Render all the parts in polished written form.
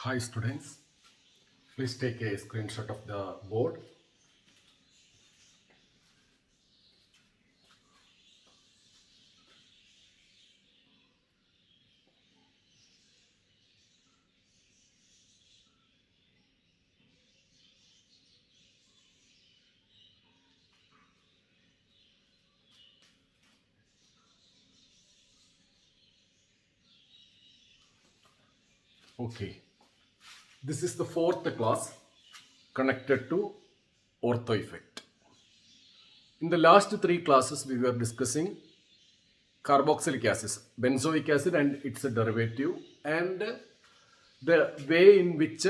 Hi students, please take a screenshot of the board. Okay, this is the fourth class connected to ortho effect. In the last three classes, we were discussing carboxylic acid, benzoic acid and its derivative, and the way in which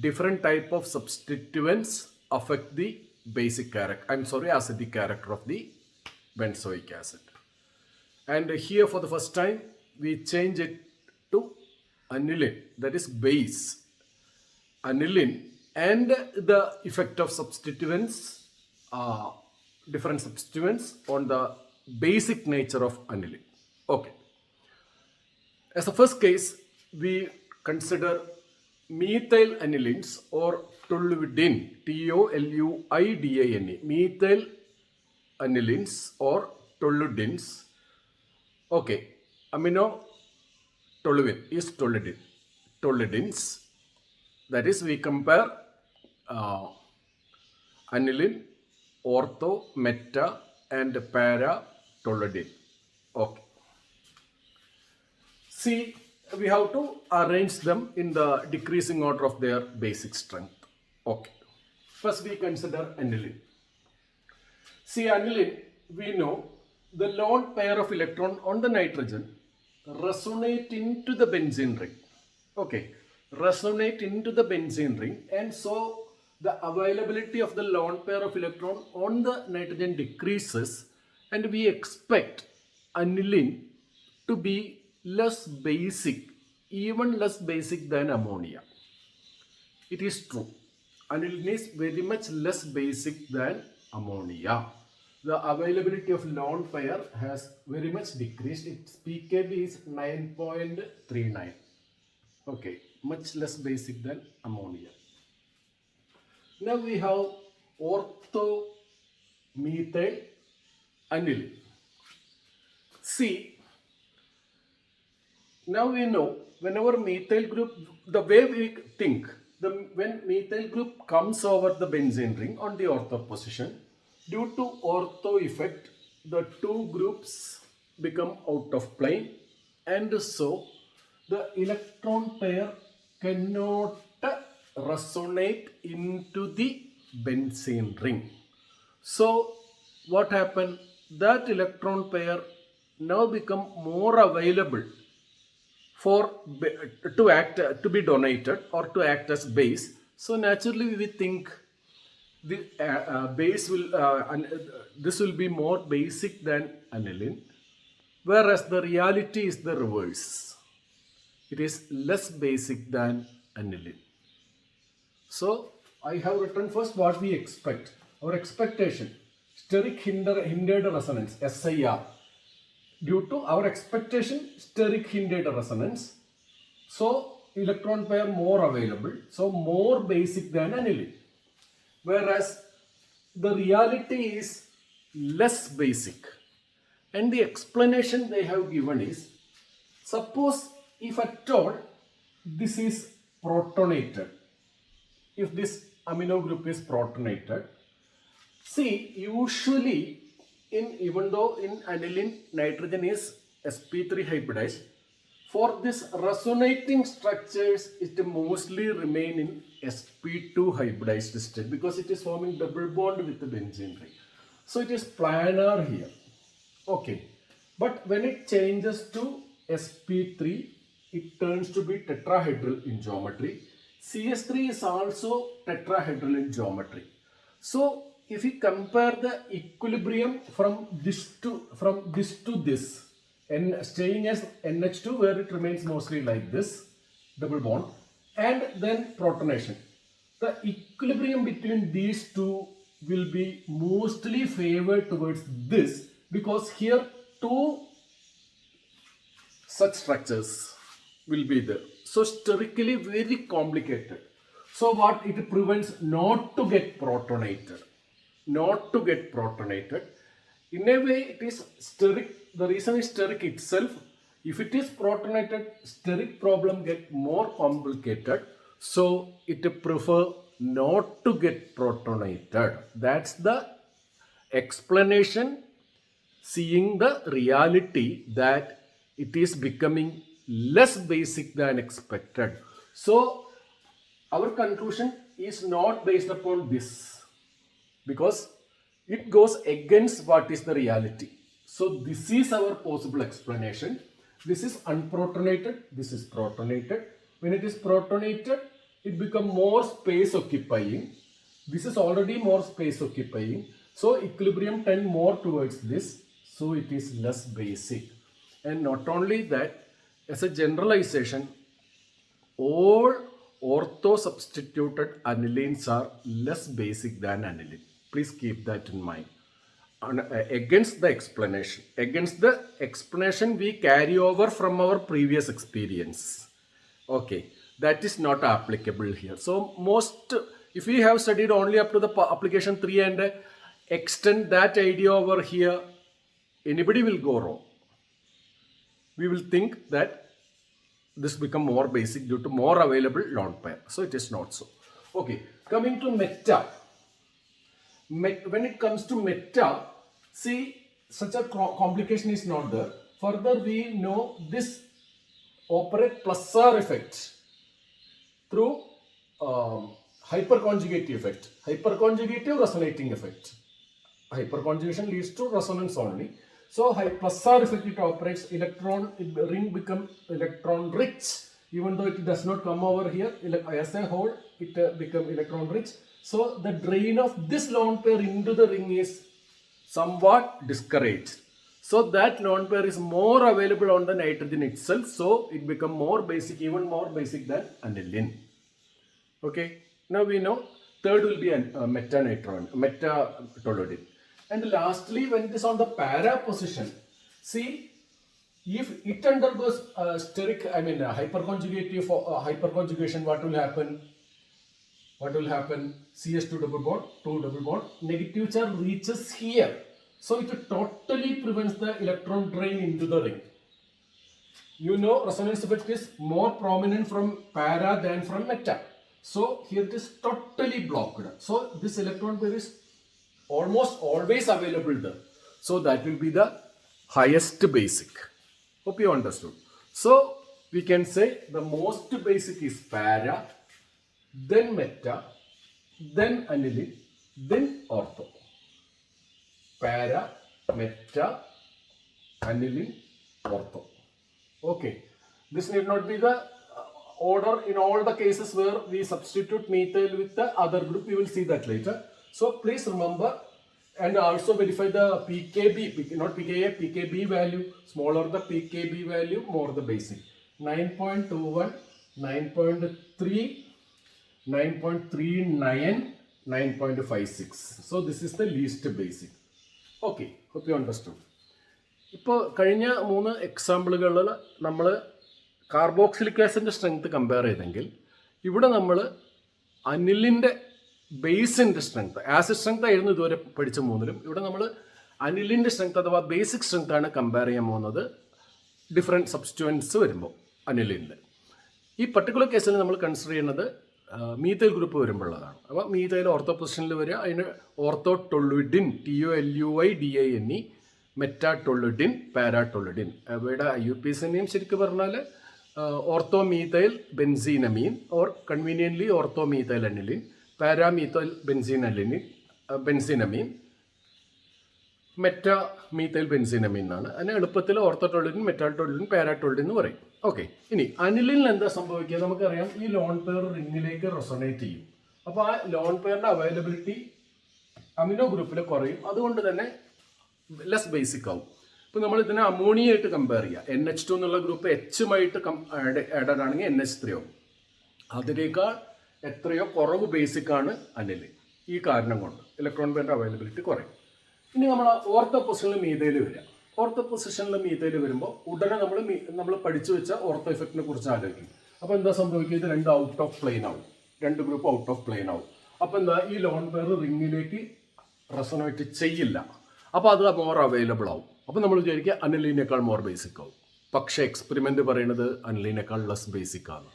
different type of substituents affect the basic character, acidic character of the benzoic acid. And here for the first time, we change it to aniline, that is base. Aniline and the effect of substituents, different substituents on the basic nature of aniline. Okay. As the first case, we consider methyl anilines or toluidine, Toluidine, methyl anilines or toluidines. Okay, amino toluene is toluidines. That is, we compare uh, aniline, ortho, meta, and para toluidine. Okay. See, we have to arrange them in the decreasing order of their basic strength. Okay. First, we consider aniline. See, aniline, we know the lone pair of electron on the nitrogen resonate into the benzene ring. Okay, resonate into the benzene ring, and so the availability of the lone pair of electron on the nitrogen decreases, and we expect aniline to be less basic, even less basic than ammonia. It is true. Aniline is very much less basic than ammonia. The availability of lone pair has very much decreased. Its pKb is 9.39. Okay, much less basic than ammonia. Now we have orthomethyl aniline. See, now we know whenever methyl group, the way we think, when methyl group comes over the benzene ring on the ortho position, due to ortho effect, the two groups become out of plane, and so the electron pair cannot resonate into the benzene ring. So what happened? That electron pair now become more available for to be donated or to act as base. So naturally we think the base will this will be more basic than aniline, whereas the reality is the reverse. It is less basic than aniline. So I have written first what we expect. Our expectation, steric hindered resonance, SIR. Due to our expectation, steric hindered resonance, so electron pair more available, so more basic than aniline. Whereas the reality is less basic. And the explanation they have given is, suppose if at all this is protonated, if this amino group is protonated, see, usually even though in aniline nitrogen is sp3 hybridized, for this resonating structures it mostly remain in sp2 hybridized state because it is forming double bond with the benzene ring. So it is planar here. Okay. But when it changes to sp3, it turns to be tetrahedral in geometry. CS3 is also tetrahedral in geometry. So if we compare the equilibrium from this to this, and staying as NH2 where it remains mostly like this, double bond, and then protonation, the equilibrium between these two will be mostly favored towards this, because here two such structures will be there. so sterically very complicated. So what it prevents not to get protonated. Not to get protonated. In a way, it is steric. The reason is steric itself. If it is protonated, steric problem get more complicated. So it prefer not to get protonated. That's the explanation, seeing the reality that it is becoming less basic than expected. So our conclusion is not based upon this, because it goes against what is the reality. So this is our possible explanation. This is unprotonated, this is protonated. When it is protonated, it becomes more space occupying. This is already more space occupying. So equilibrium tend more towards this. So it is less basic. And not only that, as a generalization, all ortho-substituted anilines are less basic than aniline. Please keep that in mind. Against the explanation we carry over from our previous experience. Okay, that is not applicable here. So if we have studied only up to the application 3 and extend that idea over here, anybody will go wrong. We will think that this become more basic due to more available lone pair. So it is not so. Okay, coming to meta. When it comes to meta, see, such a complication is not there. Further, we know this operate plus R effect through hyperconjugative effect, hyperconjugative resonating effect. Hyperconjugation leads to resonance only. So plus R effect, it operates ring become electron rich, even though it does not come over here as a whole, it become electron rich. So the drain of this lone pair into the ring is somewhat discouraged. So that lone pair is more available on the nitrogen itself. So it become more basic, even more basic than aniline. Okay. Now we know third will be meta-toluidine. And lastly, when it is on the para position, see, if it undergoes hyperconjugation, what will happen? CS2 double bond, 2 double bond, negative charge reaches here. So it totally prevents the electron drain into the ring. You know, resonance effect is more prominent from para than from meta. So here it is totally blocked. So this electron pair is almost always available there. So that will be the highest basic. Hope you understood. So we can say the most basic is para, then meta, then aniline, then ortho. Para, meta, aniline, ortho. Okay. This need not be the order in all the cases where we substitute methyl with the other group. We will see that later. So please remember and also verify the pKb, not pKa, pKb value. Smaller the pKb value, more the basic. 9.21, 9.3, 9.39, 9.56. So this is the least basic. Okay, hope you understood. ഇപ്പോൾ കഴിഞ്ഞ 3 എക്സാമ്പിളുകളിൽ നമ്മൾ carboxylic ആസിഡിൻ്റെ strength compare ചെയ്തെങ്കിൽ ഇവിടെ നമ്മൾ അനിലിൻ്റെ ബേസിൻ്റെ strength, acid strength ആയിരുന്നു ഇതുവരെ പഠിച്ച 3ലും. ഇവിടെ നമ്മൾ അനിലിൻ്റെ സ്ട്രെങ്ത് അഥവാ ബേസിക് സ്ട്രെങ്ത് ആണ് കമ്പയർ ചെയ്യാൻ പോകുന്നത് ഡിഫറെൻറ്റ് സബ്സ്റ്റുവൻസ് വരുമ്പോൾ അനിലിൻ്റെ. ഈ പർട്ടിക്കുലർ കേസിൽ നമ്മൾ കൺസിഡർ ചെയ്യുന്നത് മീഥൈൽ ഗ്രൂപ്പ് വരുമ്പോഴതാണ്. അപ്പോൾ മീഥൈൽ ഓർത്തോ പൊസിഷനിൽ വരിക, അതിന് ഓർത്തോടൊളുഡിൻ, TOLUIDINE, മെറ്റാടൊളുഡിൻ, പാരാടൊളുഡിൻ. ഇവിടെ IUPAC's നെയിം ശരിക്കും പറഞ്ഞാൽ ഓർത്തോമീഥൈൽ ബെൻസീനമീൻ ഓർ കൺവീനിയൻ്റ്ലി ഓർത്തോമീഥൈൽ അനിലിൻ, പാരാമീഥൈൽ ബെൻസീനമീൻ, മെറ്റാമീഥൈൽ ബെൻസീനമീൻ എന്നാണ്. അതിന് എളുപ്പത്തിൽ ഓർത്തോടൊളുഡിൻ, മെറ്റാടൊളുഡിൻ, പാരാടൊളുഡിൻ എന്ന് പറയും. ഓക്കെ. ഇനി അനിലിനിൽ എന്താ സംഭവിക്കുക? നമുക്കറിയാം, ഈ ലോൺ പെയർ റിങ്ങിലേക്ക് റെസൊണേറ്റ് ചെയ്യും. അപ്പോൾ ആ ലോൺ പെയറിൻ്റെ അവൈലബിലിറ്റി അമിനോ ഗ്രൂപ്പിൽ കുറയും. അതുകൊണ്ട് തന്നെ ലെസ് ബേസിക് ആവും. ഇപ്പോൾ നമ്മൾ ഇതിനെ അമോണിയായിട്ട് കമ്പയർ ചെയ്യുക. NH2 എന്നുള്ള ഗ്രൂപ്പ് എച്ചുമായിട്ട് ആഡഡ് ആണെങ്കിൽ NH3 ആവും. അതിനേക്കാൾ എത്രയോ കുറവ് ബേസിക്കാണ് അനിലിൻ. ഈ കാരണം കൊണ്ട് ഇലക്ട്രോൺ പെയറിൻ്റെ അവൈലബിലിറ്റി കുറയും. ഇനി നമ്മൾ ഓർത്തോ പൊസിഷനിൽ മീഥൈൽ വരിക. ഓർത്തോ പൊസിഷനിൽ മീഥൈൽ വരുമ്പോൾ ഉടനെ നമ്മൾ പഠിച്ചു വെച്ച ഓർത്തോ ഇഫക്റ്റിനെ കുറിച്ച് ആലോചിക്കും. അപ്പോൾ എന്താ സംഭവിക്കുക, ഇത് രണ്ട് ഔട്ട് ഓഫ് പ്ലെയിൻ ആവും, രണ്ട് ഗ്രൂപ്പ് ഔട്ട് ഓഫ് പ്ലെയിൻ ആവും. അപ്പോൾ എന്താ, ഈ ലോൺ പെയർ റിങ്ങിലേക്ക് റെസൊനേറ്റ് ചെയ്യില്ല. അപ്പോൾ അത് മോർ അവൈലബിൾ ആവും. അപ്പോൾ നമ്മൾ വിചാരിക്കുക അനിലിനേക്കാൾ മോർ ബേസിക് ആവും. പക്ഷേ എക്സ്പെരിമെൻ്റ് പറയുന്നത് അനിലിനേക്കാൾ ലെസ് ബേസിക് ആണ്.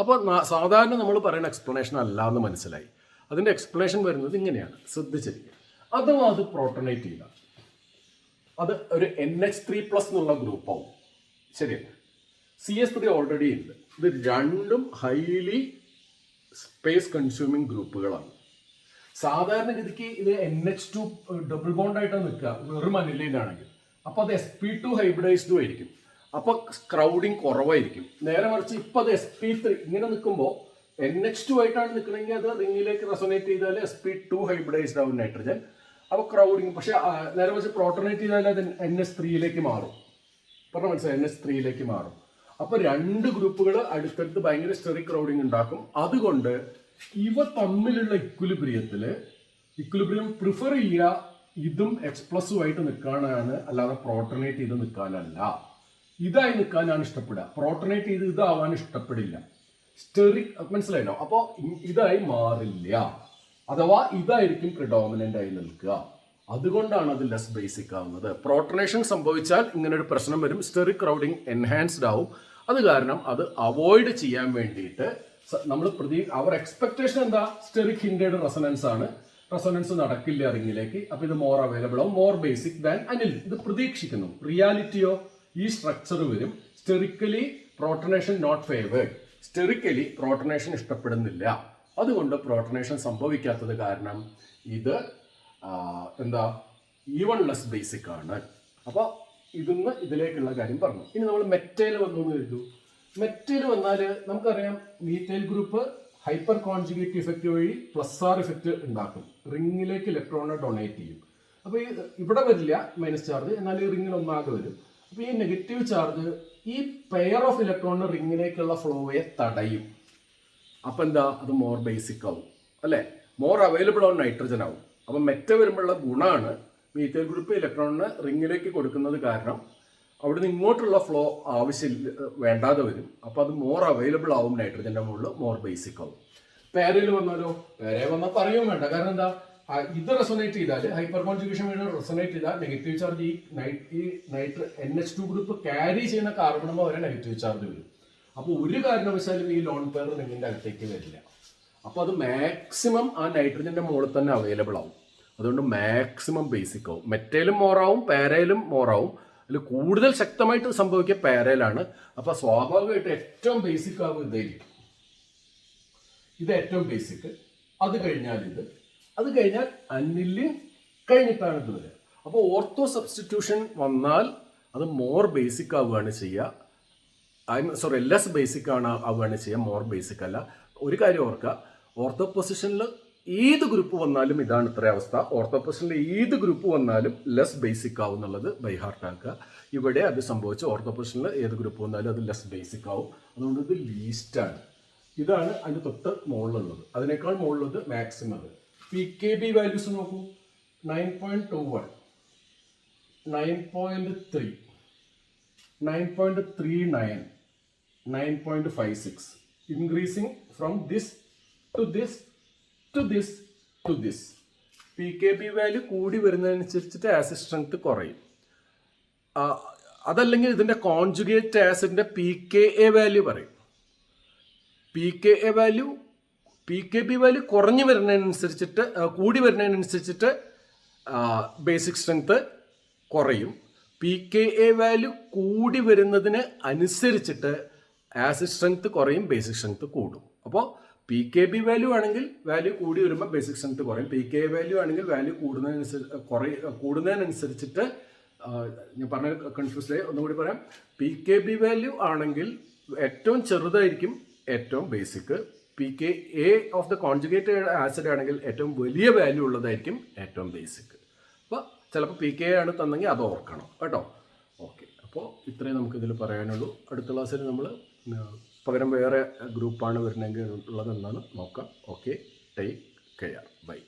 അപ്പോൾ സാധാരണ നമ്മൾ പറയുന്ന എക്സ്പ്ലനേഷൻ അല്ല എന്ന് മനസ്സിലായി. അതിൻ്റെ എക്സ്പ്ലനേഷൻ വരുന്നത് ഇങ്ങനെയാണ്, ശ്രദ്ധിച്ചിരിക്കുക. അഥവാ അത് പ്രോട്ടനേറ്റ് ചെയ്ത അത് ഒരു NH3+ എന്നുള്ള ഗ്രൂപ്പാവും. ശരിയല്ല, CS3 ഓൾറെഡി ഉണ്ട്. ഇത് രണ്ടും ഹൈലി സ്പേസ് കൺസ്യൂമിങ് ഗ്രൂപ്പുകളാണ്. സാധാരണഗതിക്ക് ഇത് NH2 ഡബിൾ ബോണ്ട് ആയിട്ടാണ് നിൽക്കുക വെറും അനിലീനാണെങ്കിൽ. അപ്പോൾ അത് sp2 ഹൈബ്രിഡൈസ്ഡും ആയിരിക്കും. അപ്പോൾ ക്രൗഡിങ് കുറവായിരിക്കും. നേരെ മറിച്ച് ഇപ്പോൾ അത് sp3 ഇങ്ങനെ നിൽക്കുമ്പോൾ NH2 ആയിട്ടാണ് നിൽക്കണമെങ്കിൽ അത് റിങ്ങിലേക്ക് റെസൊനേറ്റ് ചെയ്താൽ sp2 ഹൈബ്രിഡൈസ്ഡ് ആവും നൈട്രജൻ. അപ്പോൾ ക്രൗഡിങ്. പക്ഷേ നേരെ മറിച്ച് പ്രോട്ടനേറ്റ് ചെയ്താൽ അത് NH3യിലേക്ക് മാറും. പറഞ്ഞാൽ മനസ്സിലായി, NH3യിലേക്ക് മാറും. അപ്പോൾ രണ്ട് ഗ്രൂപ്പുകൾ അടുത്തടുത്ത് ഭയങ്കര സ്റ്റെറിക് ക്രൗഡിങ് ഉണ്ടാക്കും. അതുകൊണ്ട് ഇവ തമ്മിലുള്ള ഇക്വിലിബ്രിയം പ്രിഫർ ചെയ്യുക ഇതും H+ആയിട്ട് നിൽക്കാനാണ്, അല്ലാതെ പ്രോട്ടനേറ്റ് ചെയ്ത് നിൽക്കാനല്ല. ഇതായി നിൽക്കാനാണ് ഇഷ്ടപ്പെടുക. പ്രോട്ടനേറ്റ് ചെയ്ത് ഇതാവാൻ ഇഷ്ടപ്പെടില്ല. സ്റ്റെറിക്, മനസ്സിലായല്ലോ. അപ്പോൾ ഇതായി മാറില്ല, അഥവാ ഇതായിരിക്കും പ്രിഡോമിനൻ്റ് ആയി നിൽക്കുക. അതുകൊണ്ടാണ് അത് ലെസ് ബേസിക് ആവുന്നത്. പ്രോട്ടനേഷൻ സംഭവിച്ചാൽ ഇങ്ങനൊരു പ്രശ്നം വരും, സ്റ്റെറിക് ക്രൗഡിങ് എൻഹാൻസ്ഡ് ആവും. അത് കാരണം അത് അവോയ്ഡ് ചെയ്യാൻ വേണ്ടിയിട്ട് നമ്മൾ അവർ എക്സ്പെക്ടേഷൻ എന്താ, സ്റ്റെറിക് ഹിൻഡേഡ് റെസൊനൻസ് ആണ്. റെസൊനൻസ് നടക്കില്ല റിങ്ങിലേക്ക്. അപ്പോൾ ഇത് മോർ അവൈലബിൾ ആവും, മോർ ബേസിക് ദാൻ അനിൽ. ഇത് പ്രതീക്ഷിക്കുന്നു. റിയാലിറ്റിയോ ഈ സ്ട്രക്ചർ വരും. സ്റ്റെറിക്കലി പ്രോട്ടനേഷൻ നോട്ട് ഫേവേർഡ്. സ്റ്റെറിക്കലി പ്രോട്ടനേഷൻ ഇഷ്ടപ്പെടുന്നില്ല. അതുകൊണ്ട് പ്രോട്ടനേഷൻ സംഭവിക്കാത്തത് കാരണം ഇത് എന്താ, ഈവൺ ലെസ് ബേസിക് ആണ്. അപ്പോൾ ഇതിന്ന് ഇതിലേക്കുള്ള കാര്യം പറഞ്ഞു. ഇനി നമ്മൾ മെറ്റയിൽ വന്നു എന്ന് കരുതൂ. മെറ്റയിൽ വന്നാൽ നമുക്കറിയാം methyl group hyper conjugate effect വഴി +R ഇഫക്റ്റ് ഉണ്ടാക്കും. റിങ്ങിലേക്ക് ഇലക്ട്രോണിനെ ഡൊണേറ്റ് ചെയ്യും. അപ്പോൾ ഇവിടെ വരില്ല മൈനസ് ചാർജ്, എന്നാൽ ഈ റിങ്ങിന് ഒന്നാകെ വരും. അപ്പോൾ ഈ നെഗറ്റീവ് ചാർജ് ഈ പെയർ ഓഫ് ഇലക്ട്രോണിന് റിങ്ങിലേക്കുള്ള ഫ്ലോയെ തടയും. അപ്പം എന്താ, അത് മോർ ബേസിക് ആവും, അല്ലേ? മോർ അവൈലബിൾ ആവും, നൈട്രജൻ ആവും. അപ്പം മെറ്റ വരുമ്പോഴുള്ള ഗുണമാണ് മീഥൈൽ ഗ്രൂപ്പ് ഇലക്ട്രോണിന് റിങ്ങിലേക്ക് കൊടുക്കുന്നത് കാരണം അവിടെ നിന്ന് ഇങ്ങോട്ടുള്ള ഫ്ലോ ആവശ്യമില്ല, വേണ്ടാതെ വരും. അപ്പോൾ അത് മോർ അവൈലബിൾ ആവും, നൈട്രജൻ്റെ മുകളിൽ മോർ ബേസിക് ആവും. പേരയിൽ വന്നാലോ, പേരയിൽ വന്നാൽ പറയുകയും വേണ്ട. കാരണം എന്താ, ഇത് റെസൊനേറ്റ് ചെയ്താൽ, ഹൈപ്പർ കോൺജുഗേഷൻ വഴി റെസൊനേറ്റ് ചെയ്താൽ നെഗറ്റീവ് ചാർജ് ഈ NH2 ഗ്രൂപ്പ് ക്യാരി ചെയ്യുന്ന കാർബണുമ്പോൾ വരെ നെഗറ്റീവ് ചാർജ് വരും. അപ്പോൾ ഒരു കാരണവശാലും ഈ ലോൺ പെയർ റിങ്ങിൻ്റെ അകത്തേക്ക് വരില്ല. അപ്പോൾ അത് മാക്സിമം ആ നൈട്രജൻ്റെ മുകളിൽ തന്നെ അവൈലബിൾ ആവും. അതുകൊണ്ട് മാക്സിമം ബേസിക് ആവും. മെറ്റയിലും മോറാവും, പാരയിലും മോറാവും. അതിൽ കൂടുതൽ ശക്തമായിട്ട് സംഭവിക്കുക പാരയിലാണ്. അപ്പോൾ സ്വാഭാവികമായിട്ട് ഏറ്റവും ബേസിക് ആവും ഇതായിരിക്കും. ഇത് ഏറ്റവും ബേസിക്. അത് കഴിഞ്ഞാൽ ഇത്, അത് കഴിഞ്ഞാൽ അനിലിൻ കഴിഞ്ഞിട്ടാണ് ഇത് വരിക. അപ്പോൾ ഓർത്തോ സബ്സ്റ്റിറ്റ്യൂഷൻ വന്നാൽ അത് മോർ ബേസിക് ആവുകയാണ് ചെയ്യുക. ലെസ് ബേസിക് ആവുകയാണ് ചെയ്യുക, മോർ ബേസിക് അല്ല. ഒരു കാര്യം ഓർക്കുക, ഓർത്തോ പൊസിഷനിൽ ഏത് ഗ്രൂപ്പ് വന്നാലും ഇതാണ് ഇത്ര അവസ്ഥ. ഓർത്തോ പൊസിഷനിൽ ഏത് ഗ്രൂപ്പ് വന്നാലും ലെസ് ബേസിക് ആവും എന്നുള്ളത് ബൈ ഹാർട്ട് ആക്കുക. ഇവിടെ അത് സംഭവിച്ചു. ഓർത്തോ പൊസിഷനിൽ ഏത് ഗ്രൂപ്പ് വന്നാലും അത് ലെസ് ബേസിക് ആവും. അതുകൊണ്ട് ഇത് ലീസ്റ്റാണ്. ഇതാണ് അതിൻ്റെ തൊട്ട് മുകളിലുള്ളത്. അതിനേക്കാൾ മുകളിലുള്ളത് മാക്സിമം. PKB വാല്യൂസ് നോക്കൂ. 9.21, 9.3, 9.39, 9.56. increasing from this to this to this to this. PKB value കൂടി വരുന്നതനുസരിച്ചിട്ട് ആസിഡ് സ്ട്രെങ്ത് കുറയും. അതല്ലെങ്കിൽ ഇതിൻ്റെ കോൺജുഗേറ്റ് ആസിഡിൻ്റെ PKA വാല്യൂ പറയും. PKB വാല്യൂ കുറഞ്ഞു വരുന്നതിനനുസരിച്ചിട്ട്, കൂടി വരുന്നതിനനുസരിച്ചിട്ട് ബേസിക് സ്ട്രെങ്ത് കുറയും. PKA വാല്യൂ കൂടി വരുന്നതിന് അനുസരിച്ചിട്ട് ആസിഡ് സ്ട്രെങ്ത് കുറയും, ബേസിക് സ്ട്രെങ്ത് കൂടും. അപ്പോൾ PKB വാല്യൂ ആണെങ്കിൽ വാല്യൂ കൂടി വരുമ്പോൾ ബേസിക് സ്ട്രെങ്ത് കുറയും. PKA വാല്യൂ ആണെങ്കിൽ വാല്യൂ കൂടുന്നതിനനുസരിച്ചിട്ട് ഞാൻ പറഞ്ഞ കൺഫ്യൂസ്ഡ് ആയി, ഒന്നുകൂടി പറയാം. PKB വാല്യൂ ആണെങ്കിൽ ഏറ്റവും ചെറുതായിരിക്കും ഏറ്റവും basic. PKA of the conjugated acid ആണെങ്കിൽ ഏറ്റവും വലിയ വാല്യൂ ഉള്ളതായിരിക്കും ഏറ്റവും ബേസിക്. അപ്പോൾ ചിലപ്പോൾ PKA ആണ് തന്നെങ്കിൽ അത് ഓർക്കണം കേട്ടോ. ഓക്കെ, അപ്പോൾ ഇത്രയും നമുക്കിതിൽ പറയാനുള്ളൂ. അടുത്ത ക്ലാസ്സിൽ നമ്മൾ പകരം വേറെ ഗ്രൂപ്പാണ് വരുന്നതെങ്കിൽ ഉള്ളതെന്നാണ് നോക്കാം. Okay, take care, by.